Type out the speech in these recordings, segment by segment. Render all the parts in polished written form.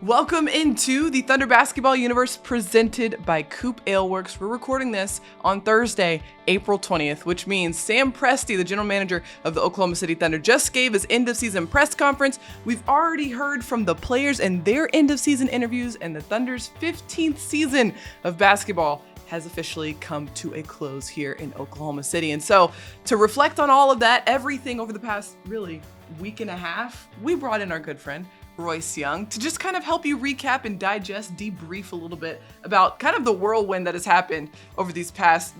Welcome into the Thunder Basketball Universe presented by COOP Ale Works. We're recording this on Thursday, April 20th, which means Sam Presti, the general manager of the Oklahoma City Thunder, just gave his end-of-season press conference. We've already heard from the players and their end-of-season interviews, and the Thunder's 15th season of basketball has officially come to a close here in Oklahoma City. And so to reflect on all of that, everything over the past really week and a half, we brought in our good friend, Royce Young, to just kind of help you recap and digest, debrief a little bit about kind of the whirlwind that has happened over these past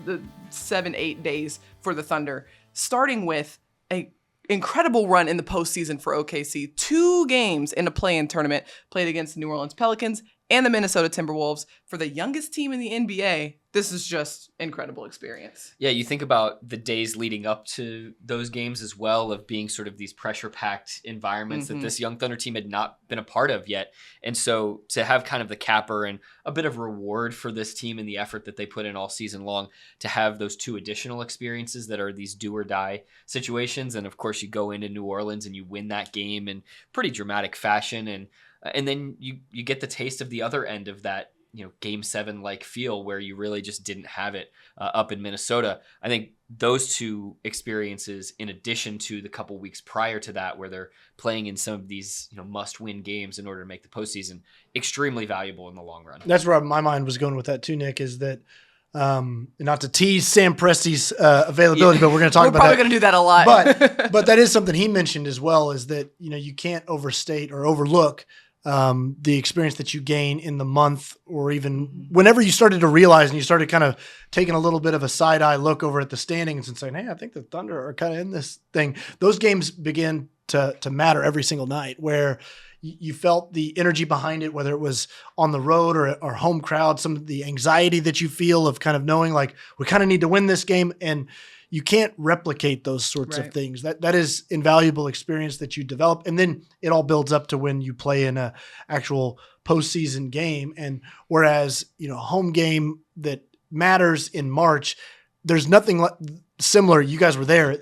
7-8 days for the Thunder, starting with an incredible run in the postseason for OKC. 2 games in a play-in tournament played against the New Orleans Pelicans and the Minnesota Timberwolves. For the youngest team in the NBA, this is just incredible experience. Yeah, you think about the days leading up to those games as well, of being sort of these pressure-packed environments that this young Thunder team had not been a part of yet. And so to have kind of the capper and a bit of reward for this team and the effort that they put in all season long, to have those 2 additional experiences that are these do or die situations. And of course you go into New Orleans and you win that game in pretty dramatic fashion. And then you get the taste of the other end of that, Game 7 like feel, where you really just didn't have it up in Minnesota. I think those 2 experiences, in addition to the couple weeks prior to that, where they're playing in some of these must win games in order to make the postseason, extremely valuable in the long run. That's where my mind was going with that too, Nick, is that not to tease Sam Presti's availability, but we're going to talk about that. We're probably going to do that a lot. But that is something he mentioned as well, is that you can't overstate or overlook the experience that you gain in the month, or even whenever you started to realize and you started kind of taking a little bit of a side-eye look over at the standings and saying, hey, I think the Thunder are kind of in this thing. Those games begin to matter every single night, where you felt the energy behind it, whether it was on the road or home crowd, some of the anxiety that you feel of kind of knowing like we kind of need to win this game. And you can't replicate those sorts of things. That is invaluable experience that you develop. And then it all builds up to when you play in a actual postseason game. And whereas, a home game that matters in March, there's nothing similar. You guys were there.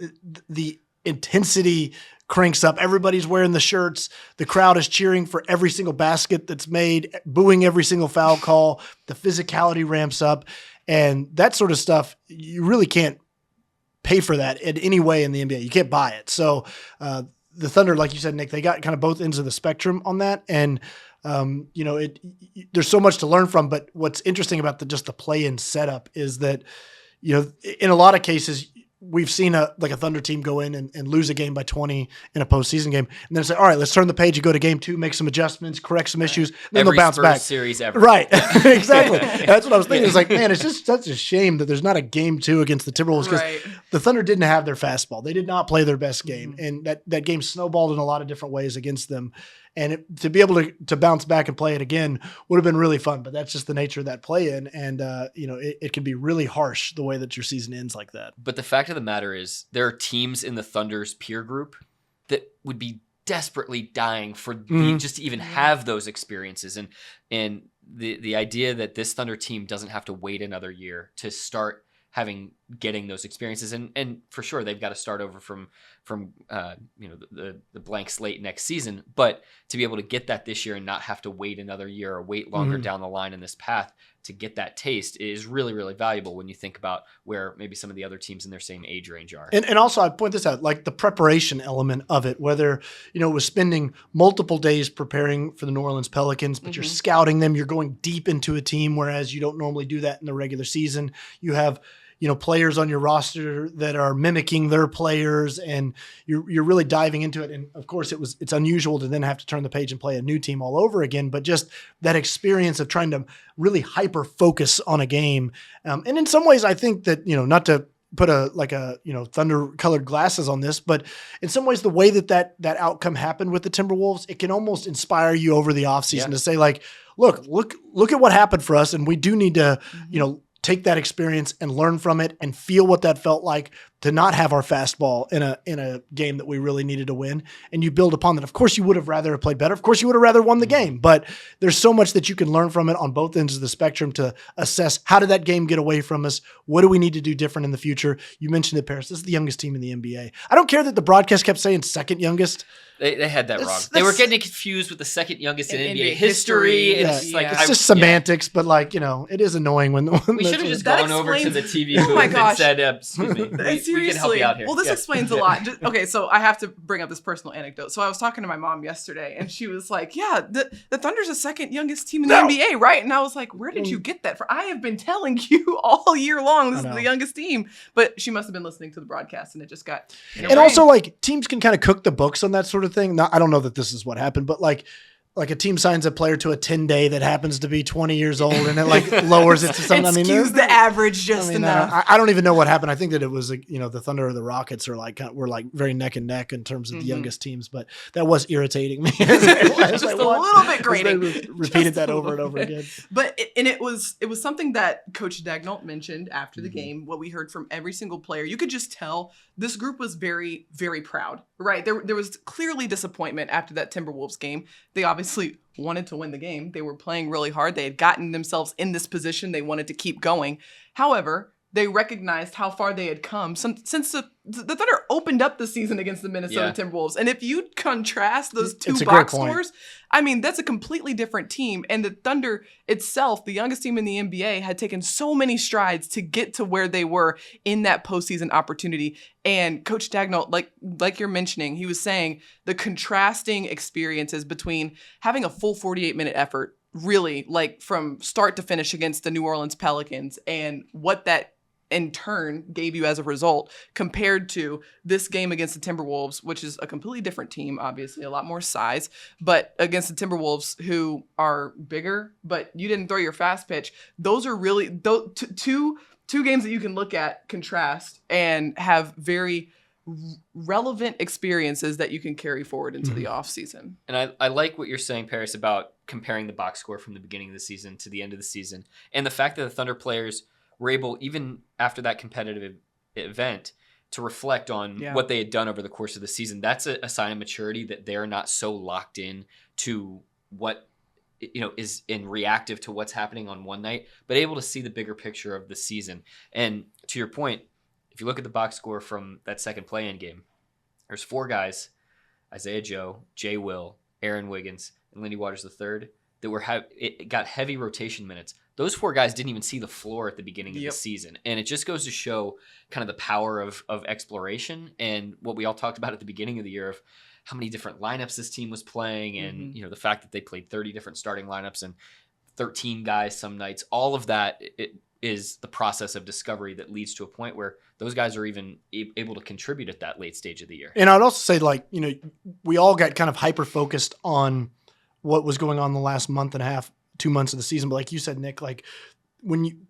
The intensity cranks up. Everybody's wearing the shirts. The crowd is cheering for every single basket that's made, booing every single foul call. The physicality ramps up. And that sort of stuff, you really can't pay for that in any way in the NBA. You can't buy it. So the Thunder, like you said, Nick, they got kind of both ends of the spectrum on that. And, there's so much to learn from. But what's interesting about just the play-in setup is that, in a lot of cases, we've seen a Thunder team go in and lose a game by 20 in a postseason game, and then say, all right, let's turn the page and go to game 2, make some adjustments, correct some issues, then they'll bounce back. Series ever. Right. Exactly. That's what I was thinking. It's like, man, it's just such a shame that there's not a game 2 against the Timberwolves, because the Thunder didn't have their fastball. They did not play their best game. And that game snowballed in a lot of different ways against them. And to be able to bounce back and play it again would have been really fun, but that's just the nature of that play-in. And, it can be really harsh the way that your season ends like that. But the fact of the matter is, there are teams in the Thunder's peer group that would be desperately dying for just to even have those experiences. And the idea that this Thunder team doesn't have to wait another year to start getting those experiences, and for sure they've got to start over from the blank slate next season, but to be able to get that this year and not have to wait another year or wait longer down the line in this path to get that taste is really, really valuable when you think about where maybe some of the other teams in their same age range are. And also I'd point this out, like the preparation element of it, whether, it was spending multiple days preparing for the New Orleans Pelicans, but you're scouting them, you're going deep into a team, whereas you don't normally do that in the regular season. You have players on your roster that are mimicking their players, and you're really diving into it. And of course it's unusual to then have to turn the page and play a new team all over again, but just that experience of trying to really hyper focus on a game. And in some ways I think that, not to put Thunder colored glasses on this, but in some ways the way that outcome happened with the Timberwolves, it can almost inspire you over the offseason to say like, look at what happened for us. And we do need to, take that experience and learn from it and feel what that felt like, to not have our fastball in a game that we really needed to win, and you build upon that. Of course, you would have rather played better. Of course, you would have rather won the game, but there's so much that you can learn from it on both ends of the spectrum to assess how did that game get away from us? What do we need to do different in the future? You mentioned it, Paris. This is the youngest team in the NBA. I don't care that the broadcast kept saying second youngest. They had that wrong. They were getting confused with the second youngest in NBA history. Yeah, it's just semantics, but like, it is annoying when we should have just gone over to the TV booth and said, excuse me, we can help you out here. Well, this explains a lot. Okay, so I have to bring up this personal anecdote. So I was talking to my mom yesterday, and she was like, yeah, the Thunder's the second youngest team in the NBA, right? And I was like, where did you get that from? I have been telling you all year long this is the youngest team. But she must have been listening to the broadcast, and it just got And also, like, teams can kind of cook the books on that sort of thing. I don't know that this is what happened, but like a team signs a player to a 10-day that happens to be 20 years old, and it like lowers it to something. It skews the average just enough. I don't even know what happened. I think that it was like, the Thunder or the Rockets were like very neck and neck in terms of the youngest teams, but that was irritating me. Just a little bit grating. Repeated that over and over again. But it was something that Coach Dagnall mentioned after the game. What we heard from every single player, you could just tell this group was very, very proud. Right? There was clearly disappointment after that Timberwolves game. They obviously wanted to win the game. They were playing really hard. They had gotten themselves in this position. They wanted to keep going. However, they recognized how far they had come since the Thunder opened up the season against the Minnesota Timberwolves. And if you contrast those two box scores, I mean, that's a completely different team. And the Thunder itself, the youngest team in the NBA, had taken so many strides to get to where they were in that postseason opportunity. And Coach Dagnall, like you're mentioning, he was saying the contrasting experiences between having a full 48-minute effort, really, like from start to finish against the New Orleans Pelicans, and what that in turn gave you as a result compared to this game against the Timberwolves, which is a completely different team, obviously a lot more size, but against the Timberwolves, who are bigger, but you didn't throw your fast pitch. Those are really two games that you can look at, contrast, and have very relevant experiences that you can carry forward into the offseason. And I like what you're saying, Paris, about comparing the box score from the beginning of the season to the end of the season. And the fact that the Thunder players were able, even after that competitive event, to reflect on what they had done over the course of the season. That's a sign of maturity, that they're not so locked in to what is in reactive to what's happening on one night, but able to see the bigger picture of the season. And to your point, if you look at the box score from that second play-in game, there's 4 guys, Isaiah Joe, Jay Will, Aaron Wiggins, and Lindy Waters III, that it got heavy rotation minutes. Those 4 guys didn't even see the floor at the beginning of the season. And it just goes to show kind of the power of exploration, and what we all talked about at the beginning of the year of how many different lineups this team was playing, and the fact that they played 30 different starting lineups and 13 guys some nights. All of that is the process of discovery that leads to a point where those guys are even able to contribute at that late stage of the year. And I'd also say, we all got kind of hyper-focused on what was going on the last month and a half, 2 months of the season. But like you said, Nick,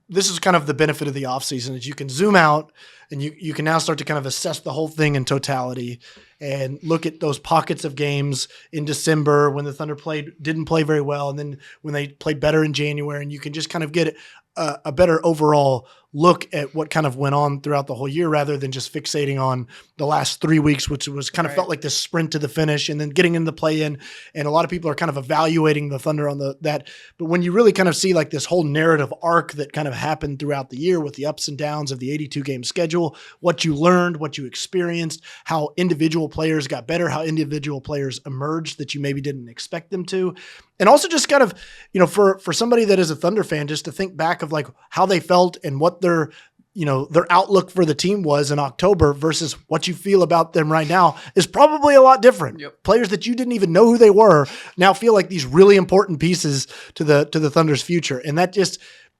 this is kind of the benefit of the offseason, is you can zoom out and you can now start to kind of assess the whole thing in totality and look at those pockets of games in December when the Thunder didn't play very well, and then when they played better in January, and you can just kind of get a better overall look at what kind of went on throughout the whole year, rather than just fixating on the last 3 weeks, which was kind of felt like this sprint to the finish and then getting into the play-in. And a lot of people are kind of evaluating the Thunder on that. But when you really kind of see like this whole narrative arc that kind of happened throughout the year with the ups and downs of the 82-game schedule, what you learned, what you experienced, how individual players got better, how individual players emerged that you maybe didn't expect them to. And also just kind of, for somebody that is a Thunder fan, just to think back of like how they felt and what their outlook for the team was in October versus what you feel about them right now is probably a lot different. Yep. Players that you didn't even know who they were now feel like these really important pieces to the Thunder's future. And that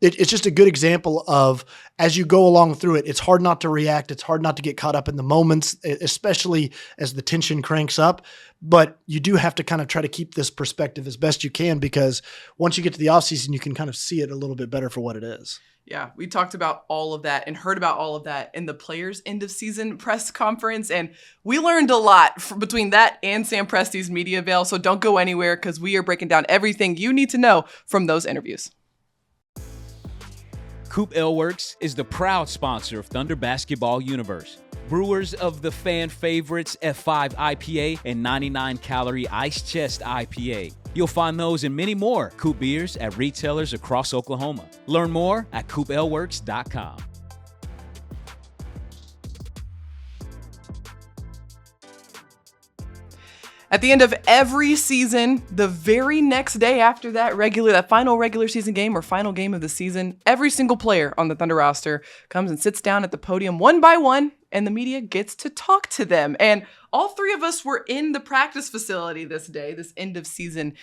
it's just a good example of, as you go along through it, it's hard not to react. It's hard not to get caught up in the moments, especially as the tension cranks up. But you do have to kind of try to keep this perspective as best you can, because once you get to the offseason, you can kind of see it a little bit better for what it is. Yeah, we talked about all of that and heard about all of that in the players' end of season press conference. And we learned a lot between that and Sam Presti's media veil. So don't go anywhere, because we are breaking down everything you need to know from those interviews. COOP Ale Works is the proud sponsor of Thunder Basketball Universe. Brewers of the fan favorites F5 IPA and 99-calorie Ice Chest IPA. You'll find those and many more COOP beers at retailers across Oklahoma. Learn more at CoopAleWorks.com. At the end of every season, the very next day after that final regular season game or final game of the season, every single player on the Thunder roster comes and sits down at the podium one by one, and the media gets to talk to them. And all three of us were in the practice facility this day, this end of season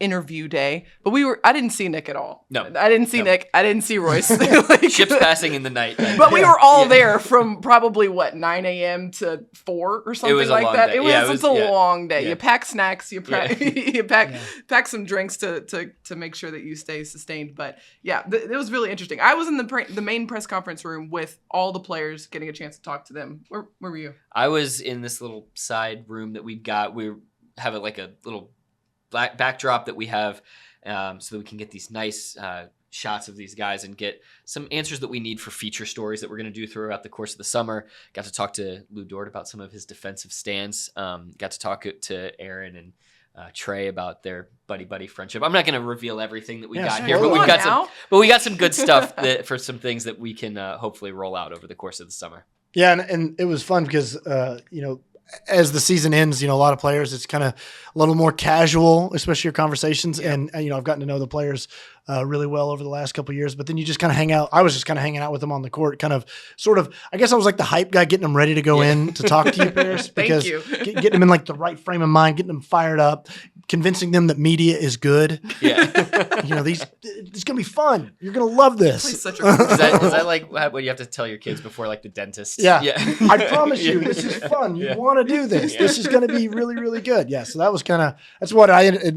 interview day, but I didn't see Nick at all. No, I didn't see Nick. I didn't see Royce. Like, ships passing in the night. But we were all there from probably 9 a.m. to 4 or something like that. Day. It was a long day. Yeah. You pack snacks, you pack some drinks to make sure that you stay sustained. But yeah, it was really interesting. I was in the main press conference room with all the players, getting a chance to talk to them. Where were you? I was in this little side room that we got. We have like a little backdrop that we have so that we can get these nice shots of these guys and get some answers that we need for feature stories that we're going to do throughout the course of the summer. Got to talk to Lou Dort about some of his defensive stance. Got to talk to Aaron and Trey about their buddy friendship. I'm not going to reveal everything that we got here, but we got some good stuff for some things that we can hopefully roll out over the course of the summer. Yeah, and it was fun because as the season ends, a lot of players, it's kind of a little more casual, especially your conversations. Yeah. And I've gotten to know the players really well over the last couple of years, but then you just kind of hang out. I was just kind of hanging out with them on the court, I guess I was like the hype guy, getting them ready to go in to talk to you, Paris, because getting them in like the right frame of mind, getting them fired up, convincing them that media is good. Yeah. It's going to be fun. You're going to love this. Is that like what you have to tell your kids before like the dentist? Yeah. I promise you, this is fun. You want to do this. Yeah. This is going to be really, really good. Yeah. So that was it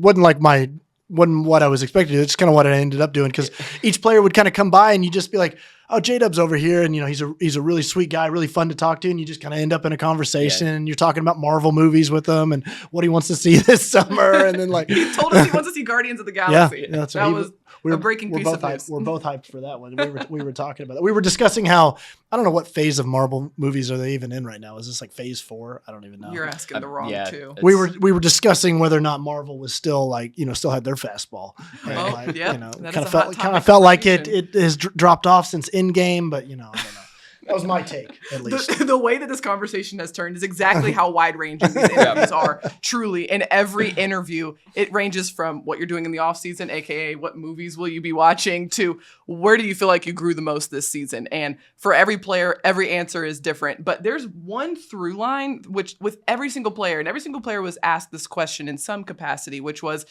wasn't what I was expecting to do. It's kind of what I ended up doing because each player would kind of come by and you just be like, oh, J-Dub's over here. And, he's a really sweet guy, really fun to talk to. And you just kind of end up in a conversation and you're talking about Marvel movies with him and what he wants to see this summer. And then he told us he wants to see Guardians of the Galaxy. Yeah, that's right. A breaking piece of news. We're both hyped for that one. We were talking about that. We were discussing how, I don't know what phase of Marvel movies are they even in right now. Is this like phase 4? I don't even know. You're asking the wrong two. We were discussing whether or not Marvel was still still had their fastball. Kind of felt like it has dropped off since Endgame, but I don't know. That was my take, at least. The way that this conversation has turned is exactly how wide-ranging these interviews are. Truly, in every interview, it ranges from what you're doing in the off-season, aka what movies will you be watching, to where do you feel like you grew the most this season. And for every player, every answer is different. But there's one through line which with every single player, and every single player was asked this question in some capacity, which was,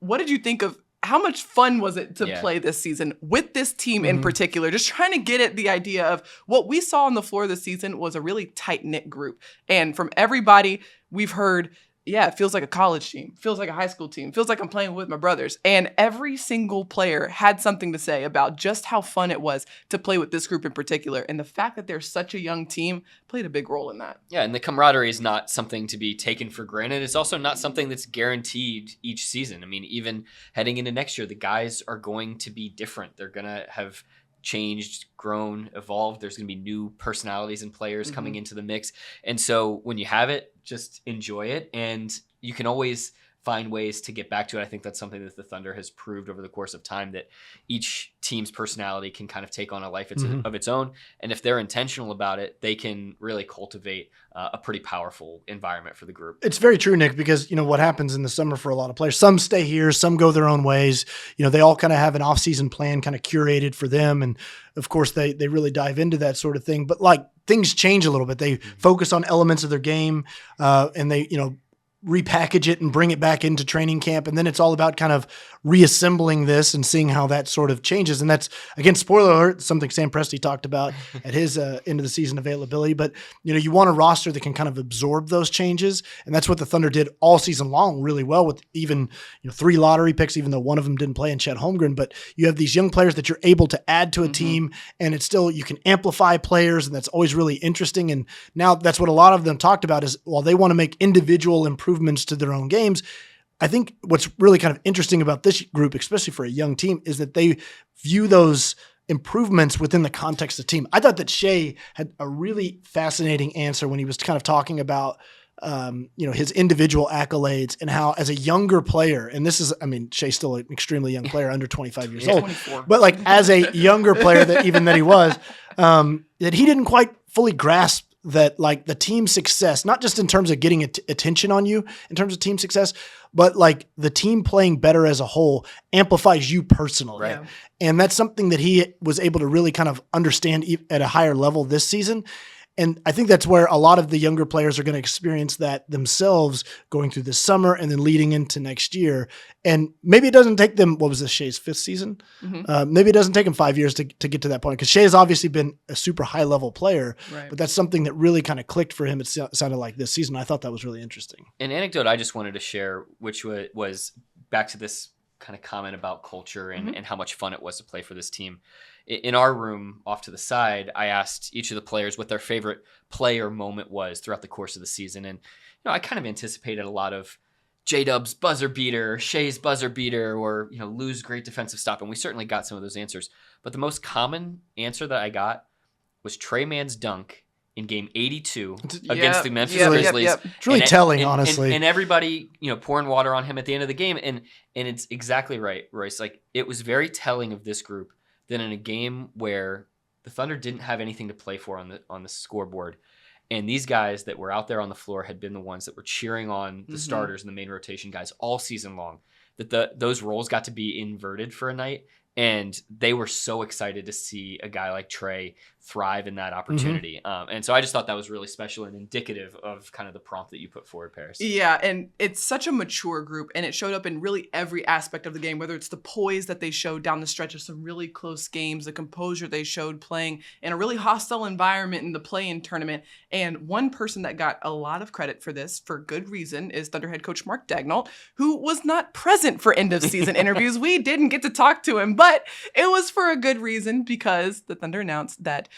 what did you think of how much fun was it to play this season with this team in particular? Just trying to get at the idea of what we saw on the floor this season was a really tight-knit group. And from everybody, we've heard, it feels like a college team, feels like a high school team, feels like I'm playing with my brothers. And every single player had something to say about just how fun it was to play with this group in particular. And the fact that they're such a young team played a big role in that. Yeah, and the camaraderie is not something to be taken for granted. It's also not something that's guaranteed each season. I mean, even heading into next year, the guys are going to be different. They're going to have changed, grown, evolved. There's going to be new personalities and players coming into the mix. And so when you have it, just enjoy it. And you can always find ways to get back to it. I think that's something that the Thunder has proved over the course of time, that each team's personality can kind of take on a life of its own. And if they're intentional about it, they can really cultivate a pretty powerful environment for the group. It's very true, Nick, because, what happens in the summer for a lot of players, some stay here, some go their own ways. They all kind of have an off-season plan kind of curated for them. And of course they really dive into that sort of thing, but things change a little bit. They focus on elements of their game and they, repackage it and bring it back into training camp. And then it's all about kind of reassembling this and seeing how that sort of changes. And that's, again, spoiler alert, something Sam Presti talked about at his end of the season availability. But, you want a roster that can kind of absorb those changes. And that's what the Thunder did all season long really well with even, 3 lottery picks, even though one of them didn't play in Chet Holmgren. But you have these young players that you're able to add to a team, and it's still, you can amplify players, and that's always really interesting. And now that's what a lot of them talked about is, while they want to make individual improvements to their own games, I think what's really kind of interesting about this group, especially for a young team, is that they view those improvements within the context of the team. I thought that Shai had a really fascinating answer when he was kind of talking about his individual accolades and how as a younger player, and this is, I mean, Shai's still an extremely young player, under 25 years old, 24. but like as a younger player that he was, that he didn't quite fully grasp that like the team success, not just in terms of getting attention on you in terms of team success, but like the team playing better as a whole amplifies you personally. Right. Yeah. And that's something that he was able to really kind of understand at a higher level this season. And I think that's where a lot of the younger players are going to experience that themselves going through this summer and then leading into next year. And maybe it doesn't take them, what was this, Shai's 5th season? Mm-hmm. Maybe it doesn't take him 5 years to get to that point, because Shai has obviously been a super high level player, Right. but that's something that really kind of clicked for him. It sounded like this season. I thought that was really interesting. An anecdote I just wanted to share, which was back to this kind of comment about culture and how much fun it was to play for this team. In our room off to the side, I asked each of the players what their favorite play or moment was throughout the course of the season. And I kind of anticipated a lot of J-Dub's buzzer beater, Shai's buzzer beater, or Lou's great defensive stop. And we certainly got some of those answers. But the most common answer that I got was Trey Mann's dunk in game 82 against the Memphis Grizzlies. Yep. It's really telling, honestly. And everybody, pouring water on him at the end of the game. And it's exactly right, Royce. Like, it was very telling of this group that in a game where the Thunder didn't have anything to play for on the scoreboard, and these guys that were out there on the floor had been the ones that were cheering on the starters and the main rotation guys all season long, that those roles got to be inverted for a night. And they were so excited to see a guy like Trey thrive in that opportunity. And so I just thought that was really special and indicative of kind of the prompt that you put forward, Paris. Yeah, and it's such a mature group, and it showed up in really every aspect of the game, whether it's the poise that they showed down the stretch of some really close games, the composure they showed playing in a really hostile environment in the play-in tournament. And one person that got a lot of credit for this, for good reason, is Thunder head coach Mark Daigneault, who was not present for end-of-season interviews. We didn't get to talk to him, but it was for a good reason, because the Thunder announced that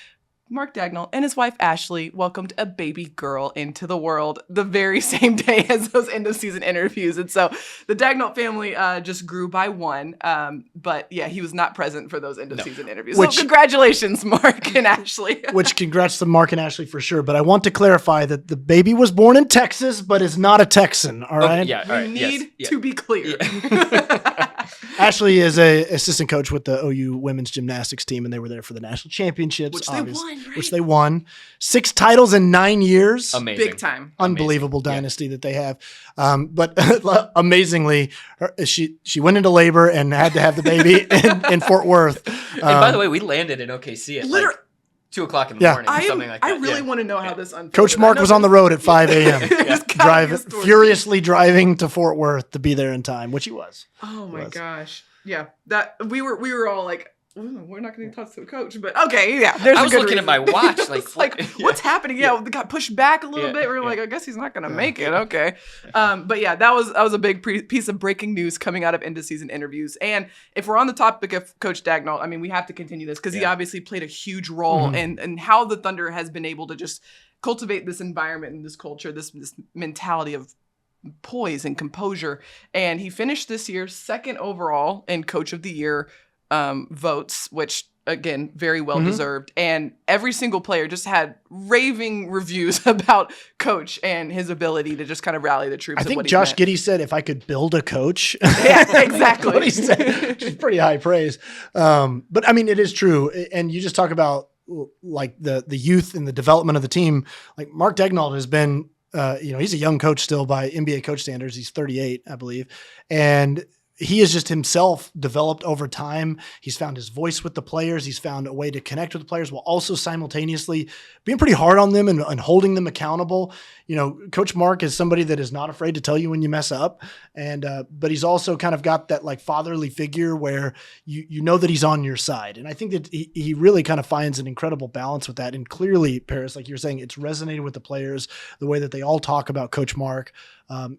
Mark Daigneault and his wife Ashley welcomed a baby girl into the world the very same day as those end of season interviews. And so the Daigneault family just grew by one. But yeah, he was not present for those end of season interviews. So congratulations, Mark and Ashley. Which congrats to Mark and Ashley for sure. But I want to clarify that the baby was born in Texas, but is not a Texan. All right. Yeah. We need to be clear. Yeah. Ashley is a assistant coach with the OU women's gymnastics team, and they were there for the national championships, Which they won, right? Which they won. 6 titles in 9 years. Amazing. Big time. Unbelievable dynasty that they have. But amazingly, she went into labor and had to have the baby in Fort Worth. And by the way, we landed in OKC at like 2:00 in the morning or something like that. I really want to know how this unfolded. Coach Mark was on the road at 5 a.m. Furiously driving to Fort Worth to be there in time, which he was. Oh my gosh. Yeah. That we were all like, we're not going to talk to the coach, but okay, yeah. I was looking at my watch, like, what's happening? Yeah, we got pushed back a little bit. We were like, I guess he's not going to make it. Okay, but yeah, that was a big piece of breaking news coming out of end of season interviews. And if we're on the topic of Coach Daigneault, I mean, we have to continue this because he obviously played a huge role in how the Thunder has been able to just cultivate this environment and this culture, this mentality of poise and composure. And he finished this year 2nd overall in Coach of the Year votes, which again, very well deserved. And every single player just had raving reviews about Coach and his ability to just kind of rally the troops. I think Josh Giddey said, if I could build a coach. Yeah, exactly. What he said, which is pretty high praise. But I mean, it is true. And you just talk about like the youth and the development of the team. Like Mark Daigneault has been, he's a young coach still by NBA coach standards. He's 38, I believe. And he has just himself developed over time. He's found his voice with the players. He's found a way to connect with the players while also simultaneously being pretty hard on them and holding them accountable. Coach Mark is somebody that is not afraid to tell you when you mess up. And, but he's also kind of got that like fatherly figure where you know that he's on your side. And I think that he really kind of finds an incredible balance with that. And clearly, Paris, like you're saying, it's resonated with the players. The way that they all talk about Coach Mark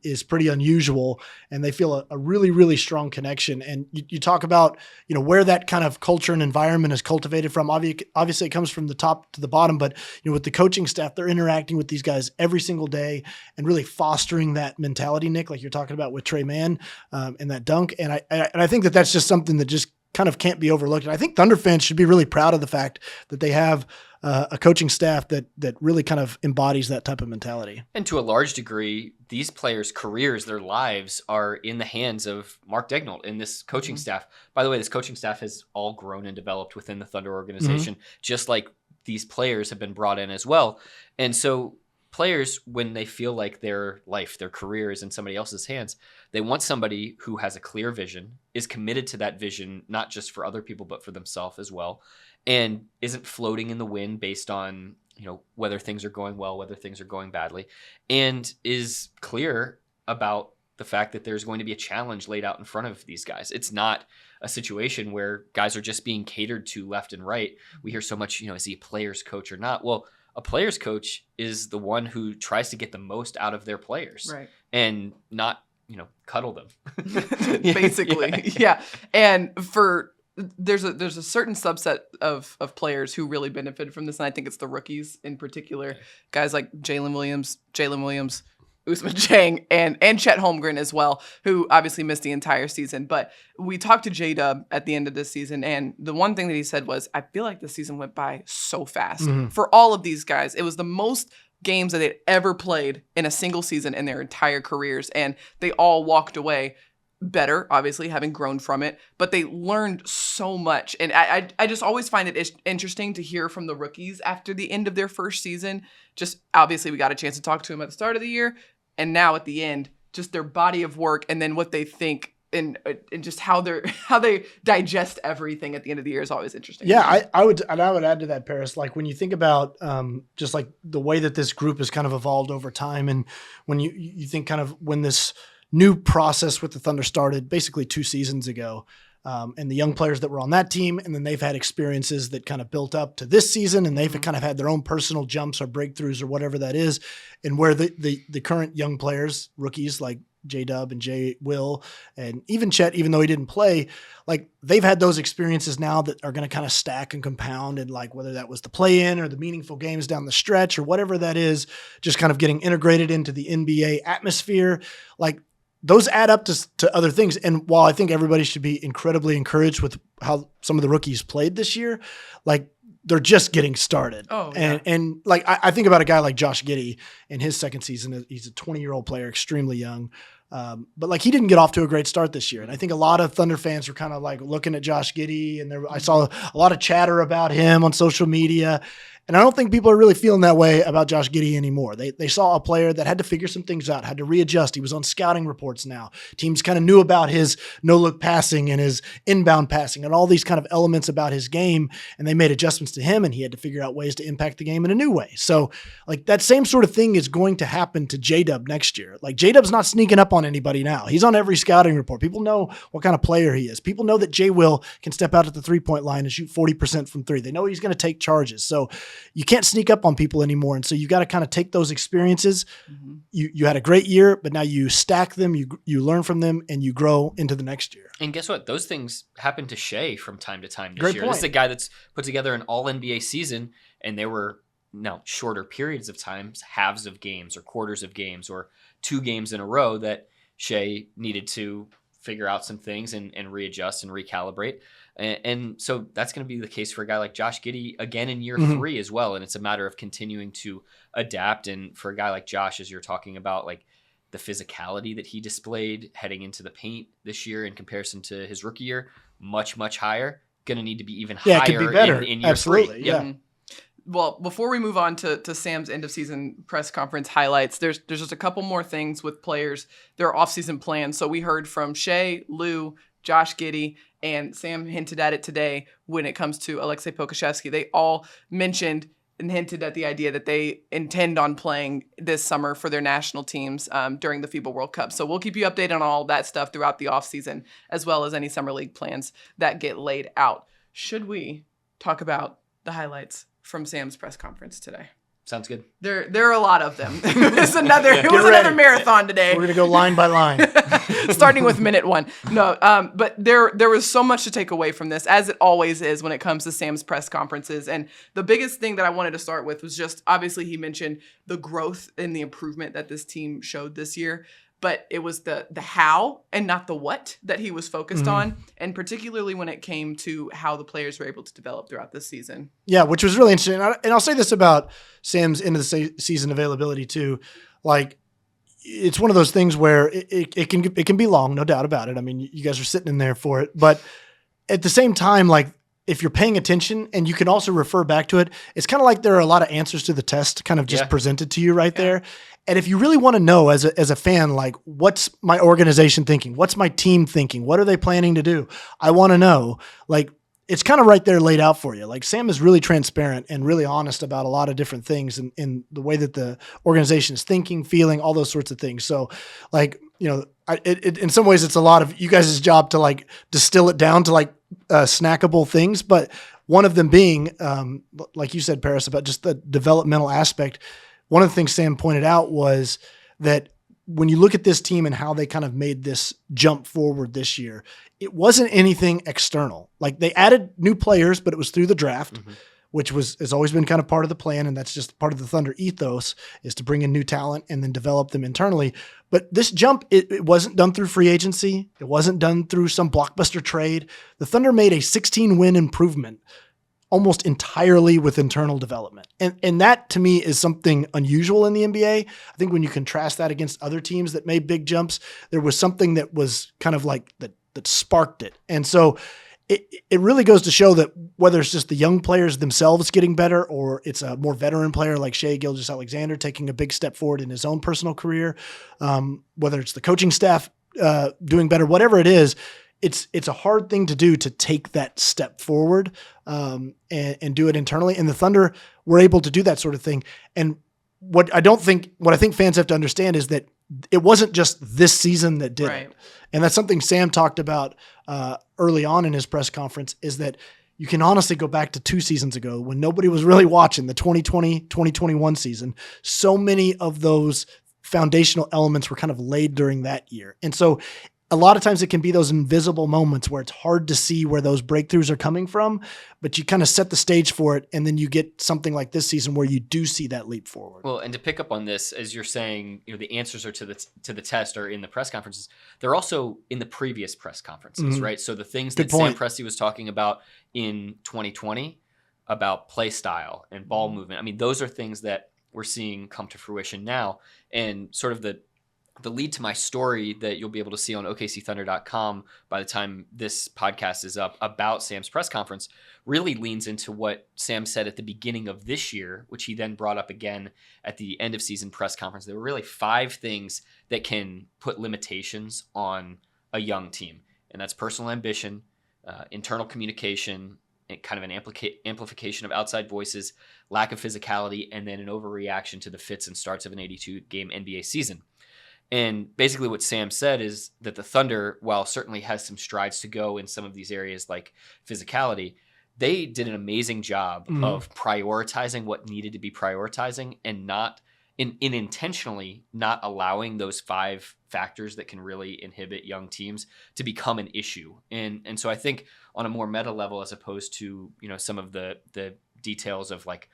is pretty unusual, and they feel a really, really strong connection. And you talk about, where that kind of culture and environment is cultivated from. Obviously it comes from the top to the bottom, but with the coaching staff, they're interacting with these guys every single day and really fostering that mentality, Nick, like you're talking about with Trey Mann and that dunk. And I think that that's just something that just kind of can't be overlooked. And I think Thunder fans should be really proud of the fact that they have a coaching staff that really kind of embodies that type of mentality. And to a large degree, these players' careers, their lives are in the hands of Mark Daigneault and this coaching staff. By the way, this coaching staff has all grown and developed within the Thunder organization, just like these players have been brought in as well. And so players, when they feel like their life, their career is in somebody else's hands, they want somebody who has a clear vision, is committed to that vision, not just for other people, but for themselves as well, and isn't floating in the wind based on, whether things are going well, whether things are going badly, and is clear about the fact that there's going to be a challenge laid out in front of these guys. It's not a situation where guys are just being catered to left and right. We hear so much, is he a player's coach or not? Well, a player's coach is the one who tries to get the most out of their players, right, and not, cuddle them. Basically. Yeah. And there's a certain subset of players who really benefited from this, and I think it's the rookies in particular. Okay. Guys like Jalen Williams, Ousmane Dieng, and Chet Holmgren as well, who obviously missed the entire season. But we talked to J-Dub at the end of this season, and the one thing that he said was, I feel like the season went by so fast. For all of these guys, it was the most games that they'd ever played in a single season in their entire careers, and they all walked away better, obviously, having grown from it, but they learned so much. And I just always find it interesting to hear from the rookies after the end of their first season. Just obviously we got a chance to talk to them at the start of the year, and now at the end, just their body of work and then what they think and just how they digest everything at the end of the year is always interesting. Yeah, I would add to that, Paris. Like when you think about just like the way that this group has kind of evolved over time, and when you think kind of when this new process with the Thunder started basically 2 seasons ago, and the young players that were on that team, and then they've had experiences that kind of built up to this season, and they've kind of had their own personal jumps or breakthroughs or whatever that is, and where the current young players, rookies like J-Dub and Will, and even Chet, even though he didn't play, like they've had those experiences now that are going to kind of stack and compound, and like whether that was the play-in or the meaningful games down the stretch or whatever that is, just kind of getting integrated into the NBA atmosphere, like those add up to other things. And while I think everybody should be incredibly encouraged with how some of the rookies played this year, like they're just getting started. Oh, yeah. And like I think about a guy like Josh Giddey in his second season. He's a 20-year-old player, extremely young. But like he didn't get off to a great start this year. And I think a lot of Thunder fans were kind of like looking at Josh Giddey, and I saw a lot of chatter about him on social media. And I don't think people are really feeling that way about Josh Giddey anymore. They saw a player that had to figure some things out, had to readjust. He was on scouting reports now. Teams kind of knew about his no-look passing and his inbound passing and all these kind of elements about his game, and they made adjustments to him, and he had to figure out ways to impact the game in a new way. So like that same sort of thing is going to happen to J-Dub next year. Like J-Dub's not sneaking up on anybody now. He's on every scouting report. People know what kind of player he is. People know that J-Will can step out at the three-point line and shoot 40% from three. They know he's going to take charges. So you can't sneak up on people anymore. And so you got to kind of take those experiences. You had a great year, but now you stack them, you learn from them, and you grow into the next year. And guess what? Those things happen to Shea from time to time this Great year. point. This is a guy that's put together an all-NBA season, and there were shorter periods of times, halves of games or quarters of games or 2 games in a row that Shea needed to figure out some things and readjust and recalibrate. And so that's going to be the case for a guy like Josh Giddey again in year 3 as well. And it's a matter of continuing to adapt. And for a guy like Josh, as you're talking about, like the physicality that he displayed heading into the paint this year in comparison to his rookie year, much, much higher. Going to need to be even higher it could be better. in year Absolutely, 3. yeah. Yep. Well, before we move on to Sam's end of season press conference highlights, there's just a couple more things with players, their offseason plans. So we heard from Shea, Lou, Josh Giddey, and Sam hinted at it today when it comes to Aleksej Pokusevski. They all mentioned and hinted at the idea that they intend on playing this summer for their national teams during the FIBA World Cup. So we'll keep you updated on all that stuff throughout the offseason, as well as any summer league plans that get laid out. Should we talk about the highlights from Sam's press conference today? Sounds good. There are a lot of them. It was another marathon today. We're going to go line by line. Starting with minute 1. No, but there was so much to take away from this, as it always is when it comes to Sam's press conferences. And the biggest thing that I wanted to start with was just, obviously he mentioned the growth and the improvement that this team showed this year. but it was the how and not the what that he was focused on, and particularly when it came to how the players were able to develop throughout this season. Yeah, which was really interesting. And I'll say this about Sam's end of the season availability too. Like, it's one of those things where it can be long, no doubt about it. I mean, you guys are sitting in there for it, but at the same time, like, if you're paying attention and you can also refer back to it, it's kind of like there are a lot of answers to the test kind of just presented to you right there. And if you really want to know as a fan, like, what's my organization thinking? What's my team thinking? What are they planning to do? I want to know. Like, it's kind of right there laid out for you. Like, Sam is really transparent and really honest about a lot of different things in the way that the organization is thinking, feeling, all those sorts of things. So, like, you know, in some ways it's a lot of you guys' job to like distill it down to like snackable things. But one of them being, like you said, Paris, about just the developmental aspect. One of the things Sam pointed out was that when you look at this team and how they kind of made this jump forward this year, it wasn't anything external. Like, they added new players, but it was through the draft, which has always been kind of part of the plan. And that's just part of the Thunder ethos, is to bring in new talent and then develop them internally. But this jump, it wasn't done through free agency. It wasn't done through some blockbuster trade. The Thunder made a 16-win improvement almost entirely with internal development. And that, to me, is something unusual in the NBA. I think when you contrast that against other teams that made big jumps, there was something that was kind of like that sparked it. And so it really goes to show that whether it's just the young players themselves getting better, or it's a more veteran player like Shai Gilgeous-Alexander taking a big step forward in his own personal career, whether it's the coaching staff doing better, whatever it is, it's a hard thing to do, to take that step forward and do it internally. And the Thunder were able to do that sort of thing. And what I think fans have to understand is that it wasn't just this season that did it. And that's something Sam talked about early on in his press conference, is that you can honestly go back to 2 seasons ago when nobody was really watching, the 2020-2021 season. So many of those foundational elements were kind of laid during that year. And so a lot of times it can be those invisible moments where it's hard to see where those breakthroughs are coming from, but you kind of set the stage for it. And then you get something like this season where you do see that leap forward. Well, and to pick up on this, as you're saying, you know, the answers are to the test are in the press conferences. They're also in the previous press conferences, right? So the things that Sam Presti was talking about in 2020 about play style and ball movement, I mean, those are things that we're seeing come to fruition now. And sort of the lead to my story that you'll be able to see on OKCThunder.com by the time this podcast is up about Sam's press conference really leans into what Sam said at the beginning of this year, which he then brought up again at the end of season press conference. There were really 5 things that can put limitations on a young team. And that's personal ambition, internal communication, and kind of an amplification of outside voices, lack of physicality, and then an overreaction to the fits and starts of an 82-game NBA season. And basically what Sam said is that the Thunder, while certainly has some strides to go in some of these areas like physicality, they did an amazing job of prioritizing what needed to be prioritizing, and not intentionally not allowing those 5 factors that can really inhibit young teams to become an issue. And so I think on a more meta level, as opposed to, you know, some of the details of like,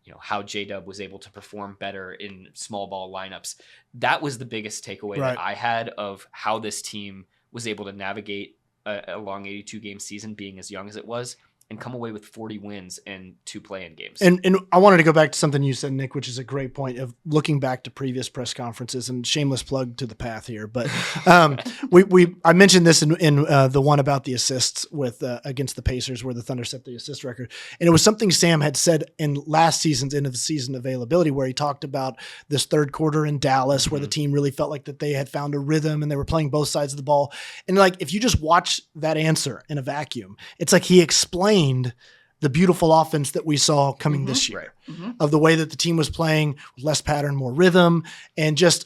you know, how J-Dub was able to perform better in small ball lineups. That was the biggest takeaway that I had of how this team was able to navigate a long 82-game season, being as young as it was, and come away with 40 wins and 2 play-in games. And I wanted to go back to something you said, Nick, which is a great point of looking back to previous press conferences, and shameless plug to the path here. But I mentioned this in the one about the assists with against the Pacers, where the Thunder set the assist record. And it was something Sam had said in last season's end of the season availability, where he talked about this third quarter in Dallas, where the team really felt like that they had found a rhythm and they were playing both sides of the ball. And like, if you just watch that answer in a vacuum, it's like he explained the beautiful offense that we saw coming this year, of the way that the team was playing with less pattern, more rhythm, and just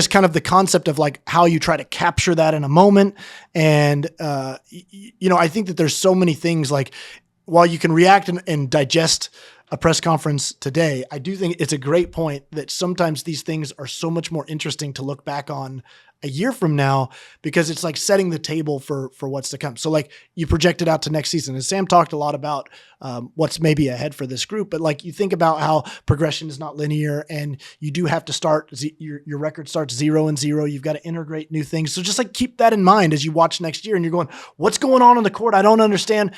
kind of the concept of like how you try to capture that in a moment. And, you know, I think that there's so many things, like, while you can react and digest a press conference today, I do think it's a great point that sometimes these things are so much more interesting to look back on a year from now, because it's like setting the table for what's to come. So like you project it out to next season, and Sam talked a lot about what's maybe ahead for this group, but like you think about how progression is not linear, and you do have to start, your record starts 0-0. You've got to integrate new things. So just like keep that in mind as you watch next year and you're going, what's going on the court? I don't understand.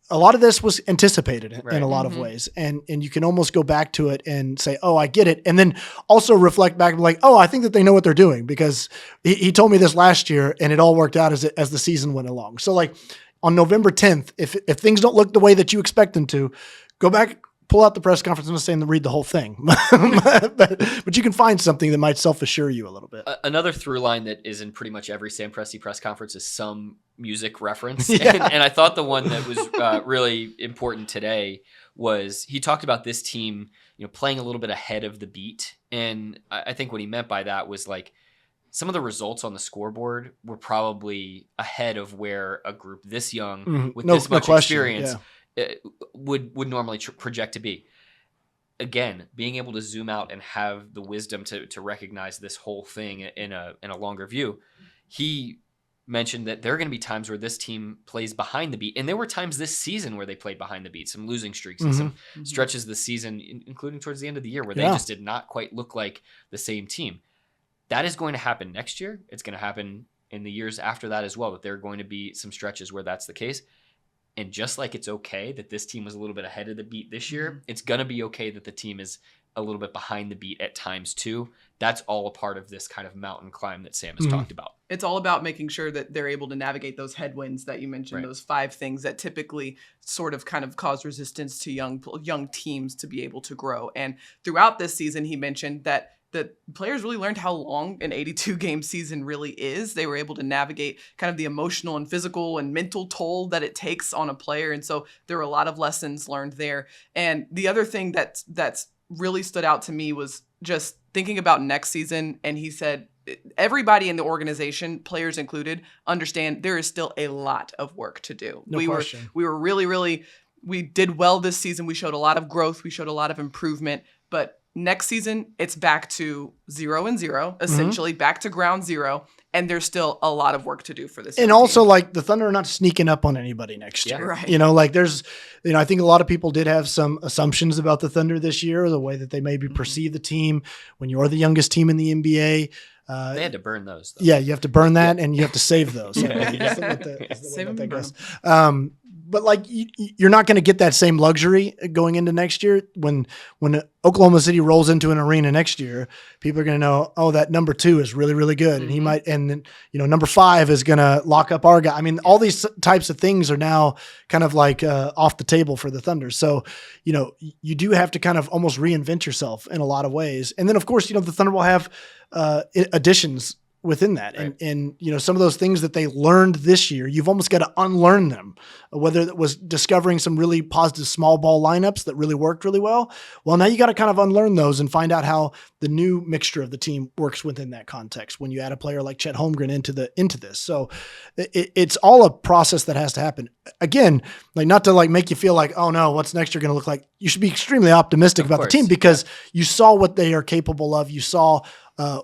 A lot of this was anticipated in a lot of ways. And you can almost go back to it and say, oh, I get it. And then also reflect back like, oh, I think that they know what they're doing, because he told me this last year and it all worked out as the season went along. So like on November 10th, if things don't look the way that you expect them to, go back, pull out the press conference and say and read the whole thing. but you can find something that might self-assure you a little bit. Another through line that is in pretty much every Sam Presti press conference is some music reference. Yeah. And I thought the one that was really important today was he talked about this team, playing a little bit ahead of the beat. And I think what he meant by that was like some of the results on the scoreboard were probably ahead of where a group this young with this much experience would normally project to be. Again, being able to zoom out and have the wisdom to recognize this whole thing in a longer view. He mentioned that there are going to be times where this team plays behind the beat, and there were times this season where they played behind the beat, some losing streaks and some stretches this season, including towards the end of the year, where they just did not quite look like the same team. That is going to happen next year. It's going to happen in the years after that as well, but there are going to be some stretches where that's the case. And just like it's okay that this team was a little bit ahead of the beat this year, it's going to be okay that the team is a little bit behind the beat at times too. That's all a part of this kind of mountain climb that Sam has talked about. It's all about making sure that they're able to navigate those headwinds that you mentioned, those 5 things that typically sort of kind of cause resistance to young teams to be able to grow. And throughout this season, he mentioned that the players really learned how long an 82-game season really is. They were able to navigate kind of the emotional and physical and mental toll that it takes on a player. And so there were a lot of lessons learned there. And the other thing that's really stood out to me was just thinking about next season. And he said, everybody in the organization, players included, understand there is still a lot of work to do. No question. We were really, we did well this season. We showed a lot of growth. We showed a lot of improvement, but next season, it's back to 0-0, essentially back to ground zero. And there's still a lot of work to do for this. And also team. Like the Thunder are not sneaking up on anybody next year. Right. Like there's, I think a lot of people did have some assumptions about the Thunder this year, the way that they maybe perceive the team when you are the youngest team in the NBA. They had to burn those, though. Yeah, you have to burn that and you have to save those. Save them, goes. But like you're not going to get that same luxury going into next year. When Oklahoma City rolls into an arena next year, people are going to know, oh, that number 2 is really, really good. And he might, and then, number 5 is going to lock up our guy. I mean, all these types of things are now kind of like off the table for the Thunder. So, you do have to kind of almost reinvent yourself in a lot of ways. And then of course, the Thunder will have additions within that. Right. And some of those things that they learned this year, you've almost got to unlearn them, whether it was discovering some really positive small ball lineups that really worked really well. Well, now you got to kind of unlearn those and find out how the new mixture of the team works within that context when you add a player like Chet Holmgren into this. So it's all a process that has to happen. Again, like not to like make you feel like, oh no, what's next year going to look like? You should be extremely optimistic about the team because you saw what they are capable of. You saw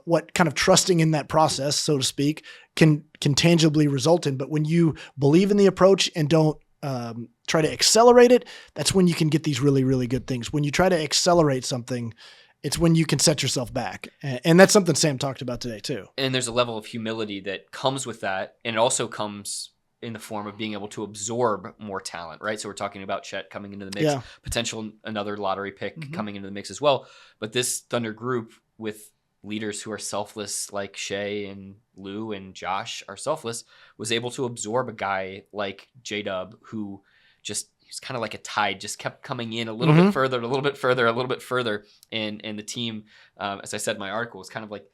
what kind of trusting in that process, so to speak, can tangibly result in. But when you believe in the approach and don't try to accelerate it, that's when you can get these really, really good things. When you try to accelerate something, it's when you can set yourself back. And that's something Sam talked about today too. And there's a level of humility that comes with that. And it also comes in the form of being able to absorb more talent, right? So we're talking about Chet coming into the mix, potential another lottery pick coming into the mix as well. But this Thunder group with leaders who are selfless, like Shea and Lou and Josh are selfless, was able to absorb a guy like J-Dub who just, he's kind of like a tide, just kept coming in a little bit further, a little bit further, a little bit further. And the team, as I said in my article, was kind of like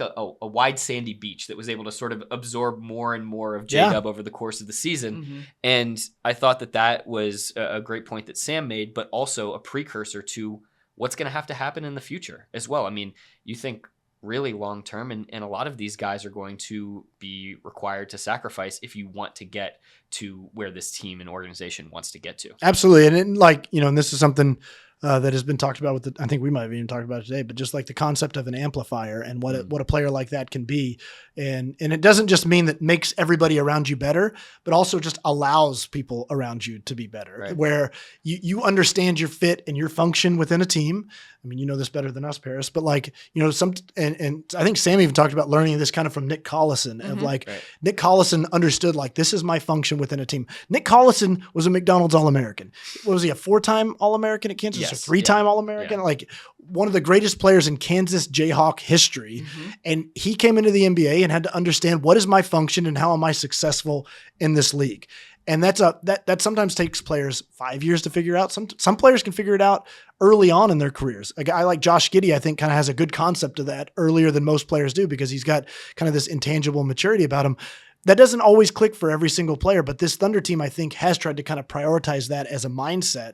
a wide sandy beach that was able to sort of absorb more and more of J-Dub over the course of the season. And I thought that was a great point that Sam made, but also a precursor to what's going to happen in the future as well. I mean, you think really long term. And a lot of these guys are going to be required to sacrifice if you want to get to where this team and organization wants to get to. Absolutely. And like, and this is something that has been talked about I think we might have even talked about it today, but just like the concept of an amplifier and what a player like that can be. And it doesn't just mean that makes everybody around you better, but also just allows people around you to be better, right, where you understand your fit and your function within a team. I mean, you know this better than us, Paris, but like, and I think Sam even talked about learning this kind of from Nick Collison of like, right. Nick Collison understood like, this is my function within a team. Nick Collison was a McDonald's All-American. What was he, a 4-time All-American at Kansas? Yes. A 3-time All-American? Yeah. Like one of the greatest players in Kansas Jayhawk history. And he came into the NBA and had to understand what is my function and how am I successful in this league. And that sometimes takes players 5 years to figure out. Some players can figure it out early on in their careers. A guy like Josh Giddey, I think, kind of has a good concept of that earlier than most players do because he's got kind of this intangible maturity about him. That doesn't always click for every single player, but this Thunder team, I think, has tried to kind of prioritize that as a mindset.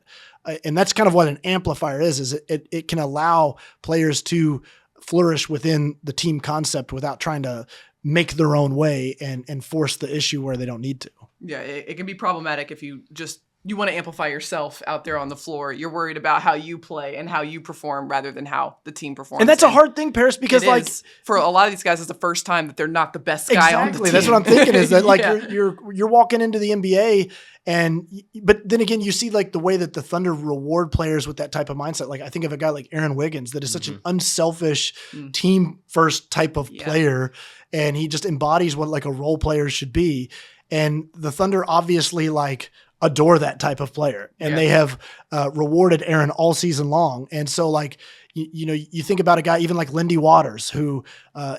And that's kind of what an amplifier is it can allow players to flourish within the team concept without trying to make their own way and force the issue where they don't need to. Yeah, it can be problematic if you want to amplify yourself out there on the floor. You're worried about how you play and how you perform rather than how the team performs. And that's a hard thing, Paris, because for a lot of these guys, it's the first time that they're not the best guy on the team. That's what I'm thinking is that like Yeah. you're walking into the NBA but then again, you see like the way that the Thunder reward players with that type of mindset. Like I think of a guy like Aaron Wiggins that is such an unselfish team first type of player. And he just embodies what like a role player should be. And the Thunder obviously like adore that type of player and they have rewarded Aaron all season long. And so like, you think about a guy even like Lindy Waters, who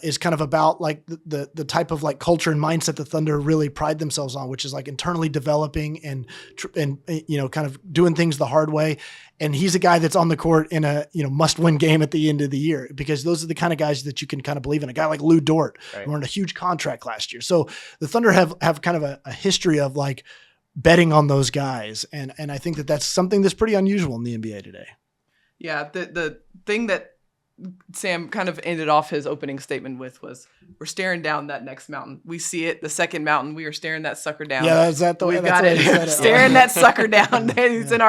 is kind of about like the type of like culture and mindset the Thunder really pride themselves on, which is like internally developing and kind of doing things the hard way. And he's a guy that's on the court in a must-win game at the end of the year because those are the kind of guys that you can kind of believe in. A guy like Lou Dort, who earned a huge contract last year. So the Thunder have kind of a history of like betting on those guys, and I think that's something that's pretty unusual in the NBA today. Yeah, the thing that Sam kind of ended off his opening statement with was, we're staring down that next mountain. We see it, the second mountain. We are staring that sucker down. Yeah, is that the way? We've got it. Staring that sucker down. It's in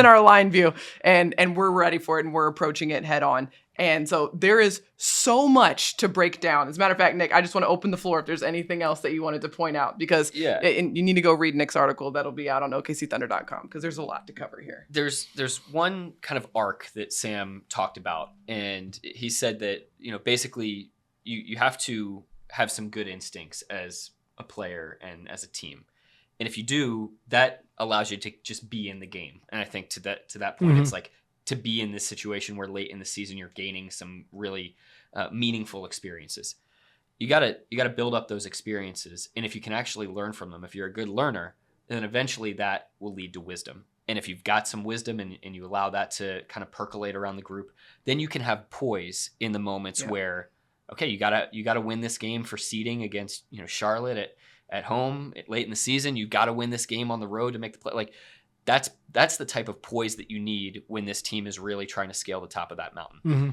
our line view, and we're ready for it, and we're approaching it head on. And so there is so much to break down. As a matter of fact, Nick, I just want to open the floor if there's anything else that you wanted to point out, because you need to go read Nick's article that'll be out on OKCThunder.com, because there's a lot to cover here. There's one kind of arc that Sam talked about, and he said that, basically you have to have some good instincts as a player and as a team. And if you do, that allows you to just be in the game. And I think to that point, it's like, to be in this situation where late in the season you're gaining some really meaningful experiences. You gotta build up those experiences, and if you can actually learn from them, if you're a good learner, then eventually that will lead to wisdom. And if you've got some wisdom and you allow that to kind of percolate around the group, then you can have poise in the moments where, okay, you gotta win this game for seeding against Charlotte at home late in the season. You gotta win this game on the road to make the play. Like, that's the type of poise that you need when this team is really trying to scale the top of that mountain. Mm-hmm.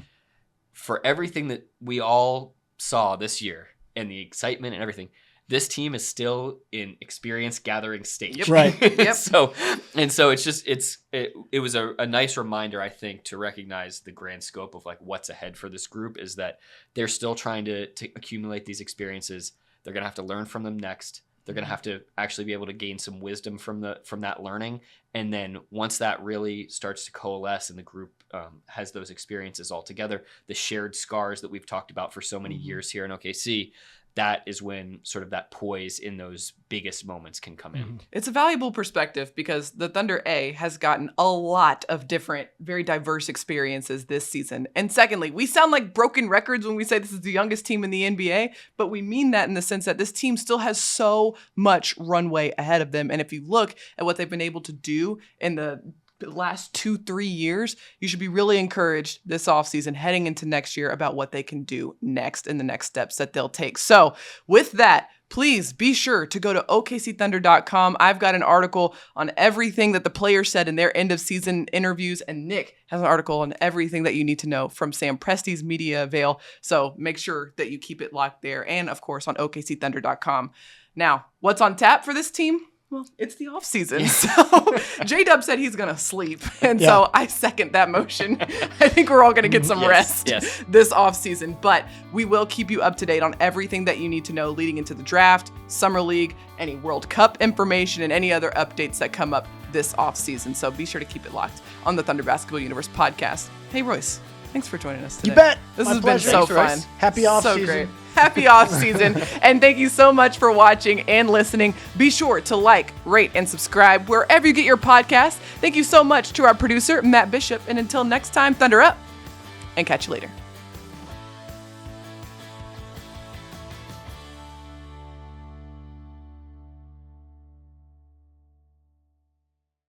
For everything that we all saw this year and the excitement and everything, this team is still in experience gathering stage. Yep. Right. Yep. So it's just it was a nice reminder, I think, to recognize the grand scope of like what's ahead for this group, is that they're still trying to accumulate these experiences. They're gonna have to learn from them next. They're going to have to actually be able to gain some wisdom from that learning. And then once that really starts to coalesce and the group has those experiences all together, the shared scars that we've talked about for so many years here in OKC, that is when sort of that poise in those biggest moments can come in. It's a valuable perspective because the Thunder A has gotten a lot of different, very diverse experiences this season. And secondly, we sound like broken records when we say this is the youngest team in the NBA, but we mean that in the sense that this team still has so much runway ahead of them. And if you look at what they've been able to do in the last 2-3 years, you should be really encouraged this offseason heading into next year about what they can do next and the next steps that they'll take. So with that, please be sure to go to OKCThunder.com. I've got an article on everything that the players said in their end of season interviews, and Nick has an article on everything that you need to know from Sam Presti's media veil. So make sure that you keep it locked there, and of course on OKCThunder.com. Now, what's on tap for this team? Well, it's the off season. So J-Dub said he's going to sleep. And so I second that motion. I think we're all going to get some rest this off season, but we will keep you up to date on everything that you need to know leading into the draft, summer league, any World Cup information, and any other updates that come up this off season. So be sure to keep it locked on the Thunder Basketball Universe podcast. Hey, Royce, thanks for joining us today. You bet. This My has pleasure. been so Thanks, fun. Royce. Happy off so season. Great. Happy off season. And thank you so much for watching and listening. Be sure to like, rate, and subscribe wherever you get your podcasts. Thank you so much to our producer, Matt Bishop. And until next time, Thunder up and catch you later.